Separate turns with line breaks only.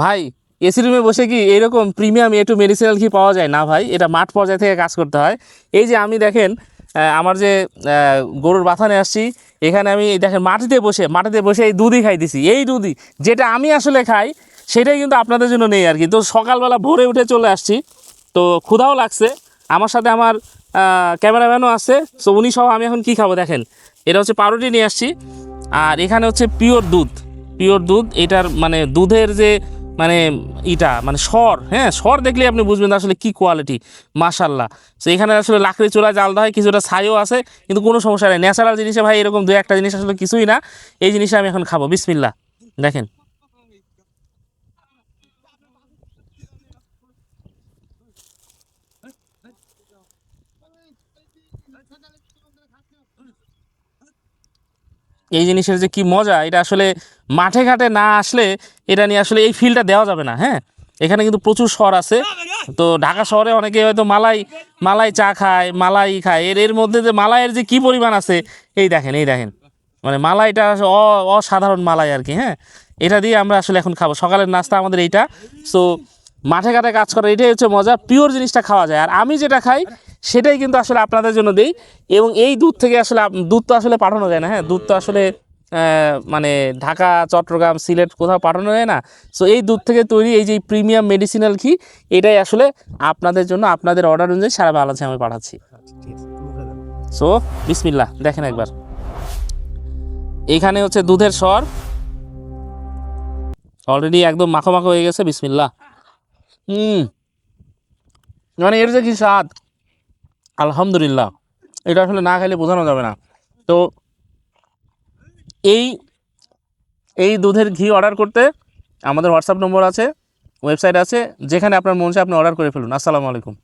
ভাই এসি রুমে বসে কি এরকম প্রিমিয়াম A2 মেডিসিনাল ঘি পাওয়া যায় না ভাই, এটা মাঠ পর্যায়ে থেকে কাজ করতে হয়। এই যে আমি দেখেন আমার যে গরুর বাথানে আসছি, এখানে আমি দেখেন মাটিতে বসে এই দুধই খাইতেছি। এই দুধই যেটা আমি আসলে খাই সেটাই কিন্তু আপনাদের জন্য নেই আর কি। তো সকালবেলা ভোরে উঠে চলে আসছি, তো ক্ষুধাও লাগছে, আমার সাথে আমার ক্যামেরাম্যানও আছে। সো উনি সহ আমি এখন কি খাবো দেখেন, এটা হচ্ছে পাউরুটি নিয়ে আসছি, আর এখানে হচ্ছে পিওর দুধ। এটার মানে দুধের যে মানে মানে স্বর, হ্যাঁ স্বর দেখলে আপনি বুঝবেন আসলে কি কোয়ালিটি, মাশাল্লাহ। তো এখানে আসলে লাকড়ি চুলায় জাল দেওয়া হয়, কিছুটা ছাইও আছে, কিন্তু কোনো সমস্যা নেই। ন্যাচারাল জিনিসে ভাই এরকম দু একটা জিনিস আসলে কিছুই না। এই জিনিসটা আমি এখন খাবো, বিসমিল্লাহ। দেখেন এই জিনিসের যে কি মজা, এটা আসলে মাঠে ঘাটে না আসলে এটা নিয়ে আসলে এই ফিলটা দেওয়া যাবে না। হ্যাঁ, এখানে কিন্তু প্রচুর স্বর আছে। তো ঢাকা শহরে অনেকে হয়তো মালাই মালাই চা খায়, মালাই খায়, এর মধ্যে যে মালাইয়ের যে কি পরিমাণ আছে, এই দেখেন মানে মালাইটা অসাধারণ মালাই আর কি। হ্যাঁ, এটা দিয়ে আমরা আসলে এখন খাবো, সকালের নাস্তা আমাদের এইটা। সো মাঠে ঘাটে কাজ করে এটাই হচ্ছে মজা, পিওর জিনিসটা খাওয়া যায়। আর আমি যেটা খাই সেটাই কিন্তু আসলে আপনাদের জন্য দেই। এবং এই দুধ থেকে আসলে দুধ তো আসলে পাঠানো যায় না। হ্যাঁ, দুধ তো আসলে মানে ঢাকা, চট্টগ্রাম, সিলেট কোথাও পাঠানো যায় না। সো এই দুধ থেকে তৈরি এই যে প্রিমিয়াম মেডিসিনাল ঘি, এটাই আসলে আপনাদের জন্য আপনাদের অর্ডার অনুযায়ী সারা বাংলাদেশে আমি পাঠাচ্ছি। সো বিসমিল্লাহ, দেখেন একবার, এইখানে হচ্ছে দুধের স্বর অলরেডি একদম মাখো মাখো হয়ে গেছে। বিসমিল্লাহ। মানে এর যে কি স্বাদ, আলহামদুলিল্লাহ, এটা আসলে না খাইলে বোঝানো যাবে না। তো এই এই দুধের ঘি অর্ডার করতে আমাদের হোয়াটসঅ্যাপ নম্বর আছে, ওয়েবসাইট আছে, যেখানে আপনার মন চায় আপনি অর্ডার করে ফেলুন। আসসালামু আলাইকুম।